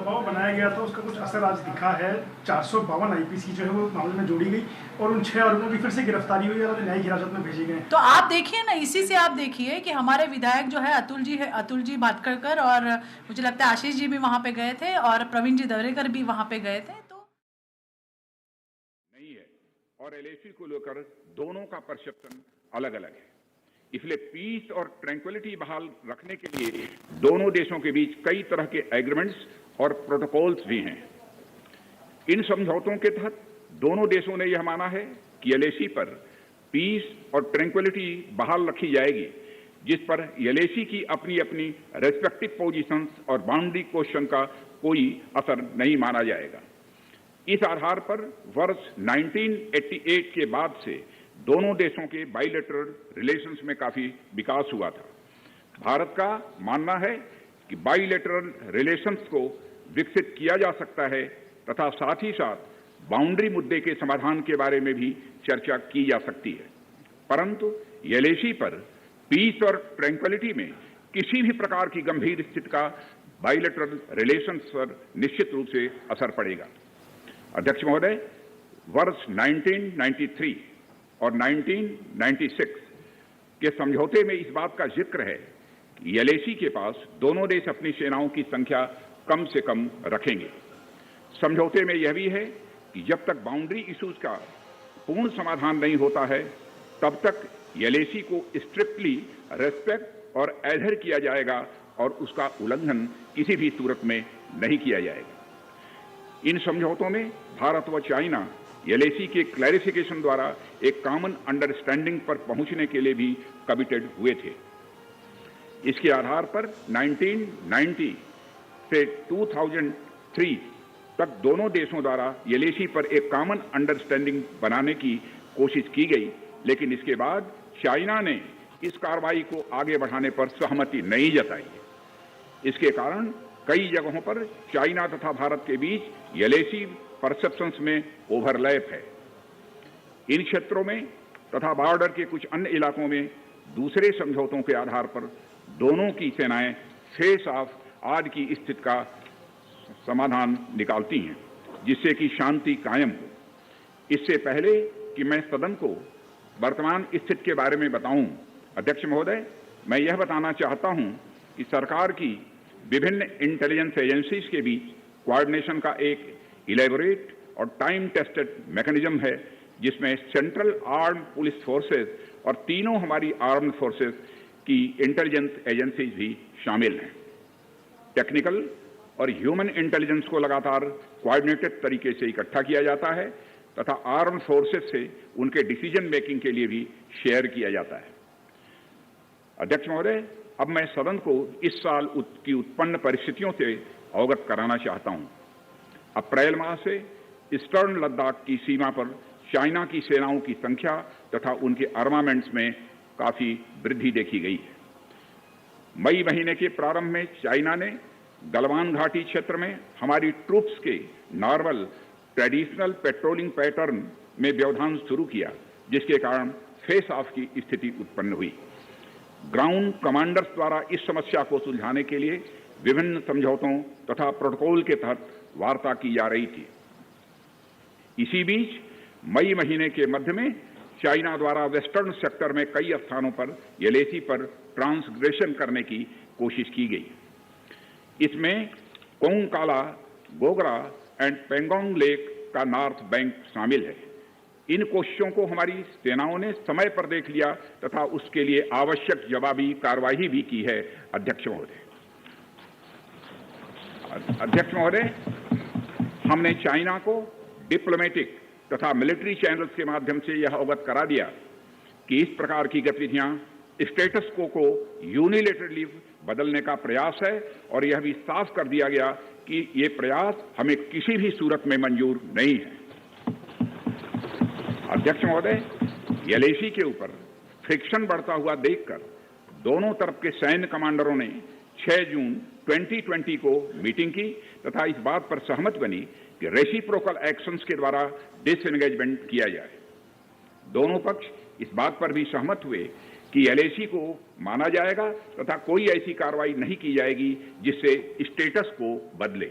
दबाव बनाया गया था उसका कुछ असर आज दिखा है। 452 आईपीसी जो है वो मामले में जोड़ी गई और उन 6 आरोपियों की फिर से गिरफ्तारी हुई और न्यायिक हिरासत में भेजे गए। तो आप देखिए ना, इसी से आप देखिए कि हमारे विधायक जो है अतुल जी भाटकरकर, और मुझे लगता है आशीष जी भी वहां पे गए थे और प्रवीण जी दवरेकर भी वहां पे गए थे। तो नहीं है और एलएसी को लेकर दोनों का परसेप्शन अलग अलग है, इसलिए पीस और ट्रैंक्विलिटी बहाल रखने के लिए दोनों देशों के बीच कई तरह के एग्रीमेंट्स और प्रोटोकॉल्स भी हैं। इन समझौतों के तहत दोनों देशों ने यह माना है कि एलएसी पर पीस और ट्रैंक्विलिटी बहाल रखी जाएगी, जिस पर एलएसी की अपनी अपनी रेस्पेक्टिव पोजीशंस और बाउंड्री क्वेश्चन का कोई असर नहीं माना जाएगा। इस आधार पर वर्ष 1988 के बाद से दोनों देशों के बाइलेटरल रिलेशंस में काफी विकास हुआ था। भारत का मानना है कि बाइलेटरल रिलेशंस को विकसित किया जा सकता है तथा साथ ही साथ बाउंड्री मुद्दे के समाधान के बारे में भी चर्चा की जा सकती है, परंतु एलएसी पर पीस और ट्रैंक्विलिटी में किसी भी प्रकार की गंभीर स्थिति का बाइलेटरल रिलेशंस पर निश्चित रूप से असर पड़ेगा। अध्यक्ष महोदय, वर्ष 1993 और 1996 के समझौते में इस बात का जिक्र है कि एलएसी के पास दोनों देश अपनी सेनाओं की संख्या कम से कम रखेंगे। समझौते में यह भी है कि जब तक बाउंड्री इश्यूज का पूर्ण समाधान नहीं होता है तब तक एलएसी को स्ट्रिक्टली रेस्पेक्ट और एडहेर किया जाएगा और उसका उल्लंघन किसी भी सूरत में नहीं किया जाएगा। इन समझौतों में भारत व चाइना एलएसी के क्लैरिफिकेशन द्वारा एक कॉमन अंडरस्टैंडिंग पर पहुंचने के लिए भी कमिटेड हुए थे। इसके आधार पर 1990 से 2003 तक दोनों देशों द्वारा एलएसी पर एक कॉमन अंडरस्टैंडिंग बनाने की कोशिश की गई, लेकिन इसके बाद चाइना ने इस कार्रवाई को आगे बढ़ाने पर सहमति नहीं जताई। इसके कारण कई जगहों पर चाइना तथा भारत के बीच एलएसी परसेप्शंस में ओवरलैप है। इन क्षेत्रों में तथा बॉर्डर के कुछ अन्य इलाकों में दूसरे समझौतों के आधार पर दोनों की सेनाएं फेस ऑफ आज की स्थिति का समाधान निकालती हैं, जिससे कि शांति कायम हो। इससे पहले कि मैं सदन को वर्तमान स्थिति के बारे में बताऊं, अध्यक्ष महोदय, मैं यह बताना चाहता हूं कि सरकार की विभिन्न इंटेलिजेंस एजेंसीज के बीच कोऑर्डिनेशन का एक इलेबोरेट और टाइम टेस्टेड मैकेनिज्म है, जिसमें सेंट्रल आर्म पुलिस फोर्सेस और तीनों हमारी आर्म्ड फोर्सेस की इंटेलिजेंस एजेंसीज भी शामिल हैं। टेक्निकल और ह्यूमन इंटेलिजेंस को लगातार कोऑर्डिनेटेड तरीके से इकट्ठा किया जाता है तथा आर्म्ड फोर्सेस से उनके डिसीजन मेकिंग के लिए भी शेयर किया जाता है। अध्यक्ष महोदय, अब मैं सदन को इस साल की उत्पन्न परिस्थितियों से अवगत कराना चाहता हूं। अप्रैल माह से ईस्टर्न लद्दाख की सीमा पर चाइना की सेनाओं की संख्या तथा उनके आर्मामेंट्स में काफी वृद्धि देखी गई है। मई महीने के प्रारंभ में चाइना ने गलवान घाटी क्षेत्र में हमारी ट्रूप्स के नॉर्मल ट्रेडिशनल पेट्रोलिंग पैटर्न में व्यवधान शुरू किया, जिसके कारण फेस ऑफ की स्थिति उत्पन्न हुई। ग्राउंड कमांडर्स द्वारा इस समस्या को सुलझाने के लिए विभिन्न समझौतों तथा प्रोटोकॉल के तहत वार्ता की जा रही थी। इसी बीच मई महीने के मध्य में चाइना द्वारा वेस्टर्न सेक्टर में कई स्थानों पर एलएसी पर ट्रांसग्रेशन करने की कोशिश की गई। इसमें कोंगकाला, गोगरा एंड पेंगोंग लेक का नॉर्थ बैंक शामिल है। इन कोशिशों को हमारी सेनाओं ने समय पर देख लिया तथा उसके लिए आवश्यक जवाबी कार्रवाई भी की है। अध्यक्ष महोदय, हमने चाइना को डिप्लोमेटिक तथा मिलिट्री चैनल्स के माध्यम से यह अवगत करा दिया कि इस प्रकार की गतिविधियां स्टेटस को यूनिलेटरली बदलने का प्रयास है और यह भी साफ कर दिया गया कि ये प्रयास हमें किसी भी सूरत में मंजूर नहीं है। अध्यक्ष महोदय, एलएसी के ऊपर फ्रिक्शन बढ़ता हुआ देखकर दोनों तरफ के सैन्य कमांडरों ने 6 जून 2020 को मीटिंग की तथा इस बात पर सहमत बनी कि रेसिप्रोकल एक्शंस के द्वारा डिसएंगेजमेंट किया जाए। दोनों पक्ष इस बात पर भी सहमत हुए कि एलएसी को माना जाएगा तथा कोई ऐसी कार्रवाई नहीं की जाएगी जिससे स्टेटस को बदले।